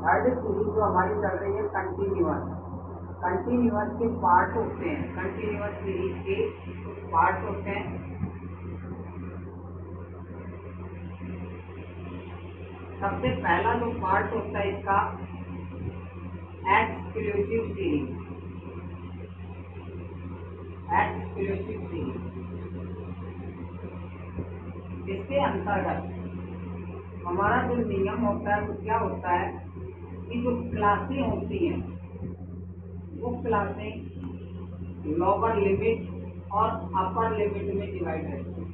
Third series जो हमारी चल रही है कंटिन्यूअस। कंटिन्यूअस के पार्ट होते हैं, कंटिन्यूअस सीरीज के पार्ट होते हैं। सबसे पहला जो पार्ट होता है इसका एक्सक्लूसिव सीरीज। एक्सक्लूसिव सीरीज इसके अंतर्गत हमारा जो नियम होता है वो क्या होता है कि जो क्लासें होती हैं वो क्लासें लोअर लिमिट और अपर लिमिट में डिवाइड रहती हैं।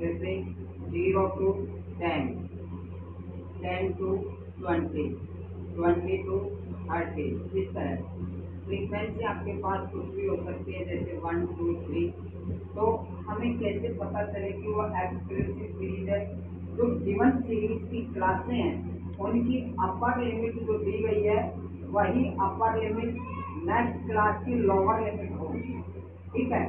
जैसे 0 to 10, 10 to 20, 20 to 30, इस तरह फ्रीक्वेंसी आपके पास कुछ भी हो सकती है, जैसे 1 2 3। तो हमें कैसे पता चले कि वो एक्सक्लूसिव सीरीज है? जो गिवन सीरीज की क्लासें हैं उनकी अपर लिमिट जो दी गई है वही अपर लिमिट नेक्स्ट क्लास की लोअर लिमिट होगी। ठीक है,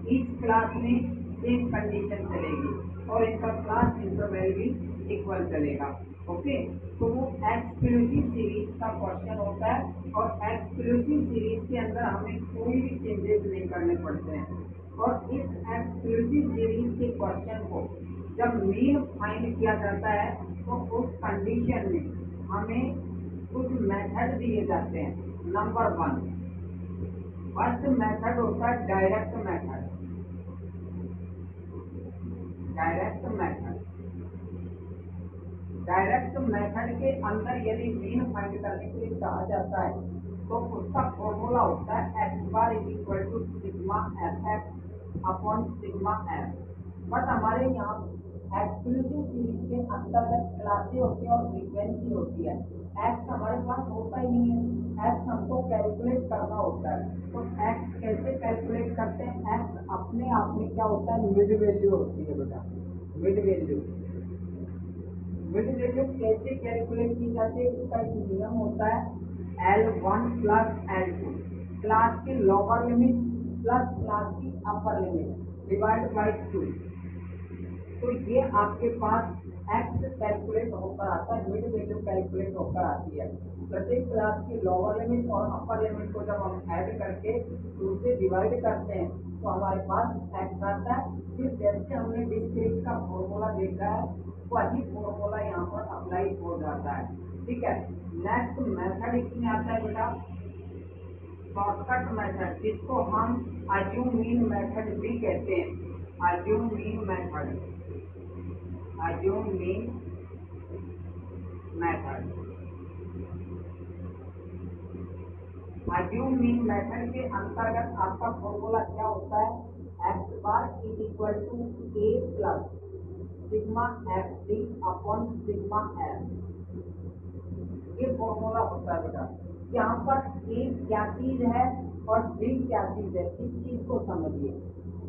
ईच क्लास में सेम कंडीशन चलेगी और इनका क्लास इंटरवल भी इक्वल चलेगा। ओके, तो वो एक्सक्लूसिव सीरीज का क्वेश्चन होता है और एक्सक्लूसिव सीरीज के अंदर हमें कोई भी चेंजेस नहीं करने पड़ते हैं। और इस एक्सक्लूसिव सीरीज के क्वेश्चन को जब मीन फाइंड किया जाता है तो उस कंडीशन में हमें कुछ मेथड दिए जाते हैं। नंबर 1, फर्स्ट मेथड होता है direct method. Direct method, direct method के अंदर यदि मीन फाइंड करने के लिए कहा जाता है तो उसका फॉर्मूला होता है x bar is equal to sigma F X upon sigma F. But हमारे यहाँ एक्सक्लूसिव सीरीज के अंतर्गत क्लासें होती है और फ्रीक्वेंसी होती है। एक्स हमारे पास होता ही नहीं है, एक्स हमको कैलकुलेट करना होता है। तो एक्स कैसे कैलकुलेट करते हैं? एक्स अपने आप में क्या होता है? मिड वैल्यू होती है बेटा, मिड वैल्यू। मिड वैल्यू कैसे कैलकुलेट की जाती है? इसका एक नियम होता है L1 प्लस L2, क्लास की लोअर लिमिट प्लस क्लास की अपर लिमिट डिवाइड बाई 2। तो ये आपके पास एक्स कैलकुलेट होकर आता है, मिड वैल्यू कैलकुलेट होकर आती है। प्रत्येक क्लास की लोअर लिमिट और अपर लिमिट को जब हम ऐड करके 2 से डिवाइड करते हैं तो हमारे पास एक्स आता है। फिर जैसे हमने डिस्क्रीट का फॉर्मूला देखा है वही फॉर्मूला यहाँ पर अप्लाई हो जाता है। ठीक है, नेक्स्ट मेथड इसमें आता है बेटा शॉर्टकट मेथड, जिसको हम अज्यूम मीन मेथड भी कहते हैं। Assume mean method, assume mean method. Assume mean method के अंतर्गत आपका फॉर्मूला क्या होता है? X bar is equal to A plus sigma F D upon sigma F. ये फॉर्मूला होता है बेटा। यहाँ पर ए क्या चीज है और डी क्या चीज है, इस चीज को समझिए।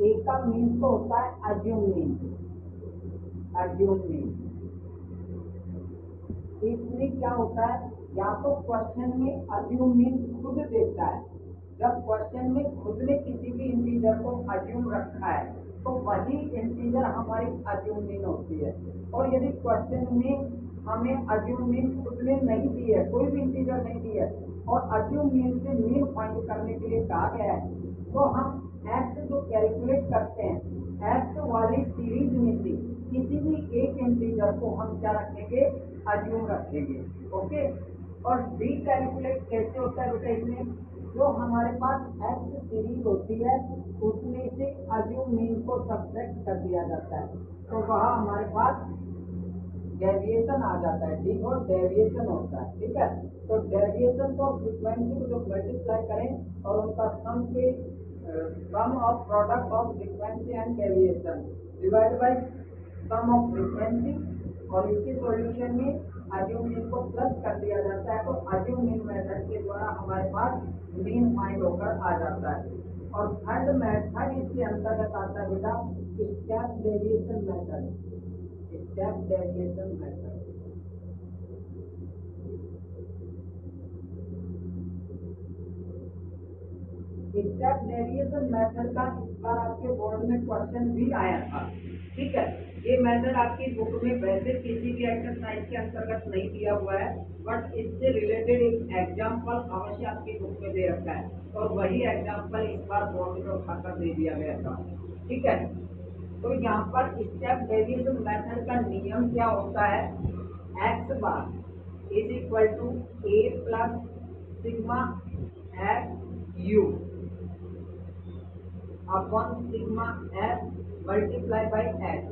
ए का मीन तो होता है अज्यूम मीन, अज्यूम मीन। इसमें क्या होता है? या तो क्वेश्चन में अज्यूम मीन खुद देता है, जब क्वेश्चन में खुद ने किसी भी इंटीजर को अज्यूम रखा है तो वही इंटीजर हमारी अज्यूम मीन होती है। और यदि क्वेश्चन में हमें अज्यूम मीन खुद ने नहीं दी है, कोई भी इंटीजर नहीं दी है और अज्यूम मीन से मीन फाइंड करने के लिए कहा गया है तो हम एक्स जो कैलकुलेट करते हैं, एक्स वाली सीरीज में से किसी भी एक इंटीजर को हम क्या रखेंगे? अज्यूम रखेंगे। ओके, और डी कैलकुलेट कैसे होता है बेटा? इसमें जो हमारे पास एक्स सीरीज होती है उसमें से अज्यूम मीन को सब्ट्रैक्ट कर दिया जाता है तो वह हमारे पास डेविएशन आ जाता है। डी और डेविएशन होता है। ठीक है, तो डेविएशन को फ्रीक्वेंसी को जो मल्टीप्लाई करें और उनका sum of product of frequency and deviation divide by sum of frequency, और इसके सॉल्यूशन में अज्यूम मीन को प्लस कर दिया जाता है। तो अज्यूम मीन मेथड के द्वारा हमारे पास मीन फाइंड होकर आ जाता है। और थर्ड मेथड इसके अंतर्गत आता है बेटा step deviation method. Step deviation method, step deviation method का इस बार आपके बोर्ड में क्वेश्चन भी आया था। ठीक है, ये मेथड आपकी बुक में वैसे किसी भी एक्सरसाइज के अंतर्गत नहीं दिया हुआ है, बट इससे रिलेटेड एक एग्जाम्पल अवश्य आपकी बुक में दे रखा है, और वही एग्जाम्पल इस बार बोर्ड में उठाकर दे दिया गया था। ठीक है, तो यहाँ पर स्टेप डेविएशन मेथड का नियम क्या होता है, X bar is equal to A plus sigma F U upon sigma F multiply by X.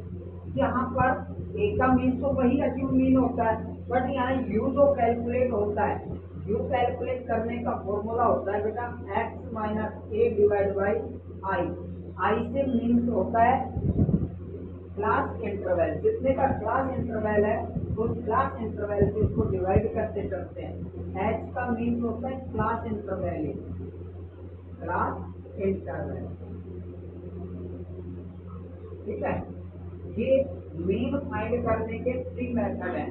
यहाँ पर ए का मीन तो वही अचीव मीन होता है, बट यहाँ यू जो कैलकुलेट होता है, यू कैलकुलेट करने का फॉर्मूला होता है बेटा X minus A divide by I. I से मीन्स होता है क्लास इंटरवल, जितने का क्लास इंटरवल है उस क्लास इंटरवल से इसको डिवाइड करते चलते हैं। एच का मीन्स होता है क्लास इंटरवल, क्लास इंटरवल। ठीक है, ये मीन फाइंड करने के 3 मेथड हैं,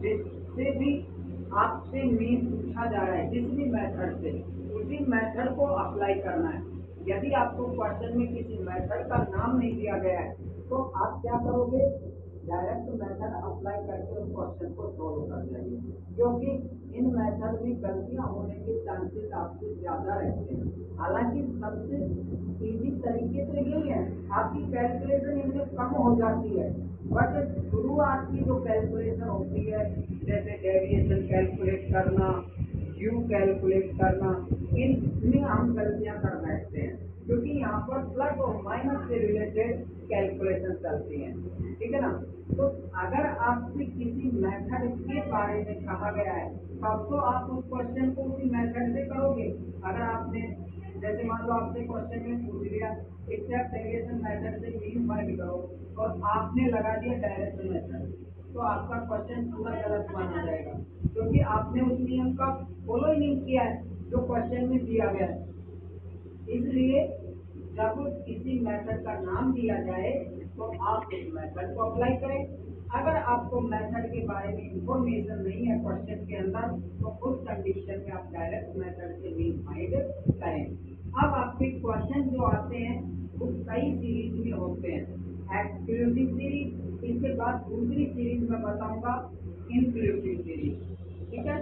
जिससे भी आपसे मीन पूछा जा रहा है जिस भी मेथड से, उसी मेथड को अप्लाई करना है। यदि आपको क्वेश्चन में किसी मेथड का नाम नहीं दिया गया है तो आप क्या करोगे, डायरेक्ट मेथड अप्लाई करके उस क्वेश्चन को सॉल्व कर जाइए, क्योंकि इन मेथड में गलतियां होने के चांसेस आपसे ज्यादा रहते हैं। हालांकि सबसे इजी तरीके तो यही है, आपकी कैलकुलेशन इनमें कम हो जाती है, बट शुरुआत की जो कैलकुलेशन होती है जैसे डेविएशन कैलकुलेट करना, यू कैलकुलेट करना, इनमें हम गलतियां कर बैठते हैं, क्योंकि यहाँ पर प्लस और माइनस से रिलेटेड कैलकुलेशन चलती हैं। ठीक है ना, तो अगर आपसे किसी मेथड के बारे में कहा गया है तब तो आप उस क्वेश्चन को उसी मेथड से करोगे। अगर आपने जैसे मान लो आपसे क्वेश्चन में पूछ लिया स्टेप डेविएशन मेथड से मीन फाइंड करो और आपने लगा दिया डायरेक्ट मेथड, तो आपका क्वेश्चन पूरा गलत माना जाएगा, क्योंकि आपने उस नियम का फॉलो ही नहीं किया है जो क्वेश्चन में दिया गया है। इसलिए जब किसी मेथड का नाम दिया जाए तो आप उस मेथड को अप्लाई करें। अगर आपको मेथड के बारे में इंफॉर्मेशन नहीं है क्वेश्चन के अंदर, तो उस कंडीशन में आप डायरेक्ट मेथड से मीन फाइंड करें। अब आपके क्वेश्चन जो आते हैं वो कई सीरीज में होते हैं, एक्सक्लूसिव सीरीज, इसके बाद दूसरी सीरीज में बताऊंगा इंक्लूसिव सीरीज। ठीक है,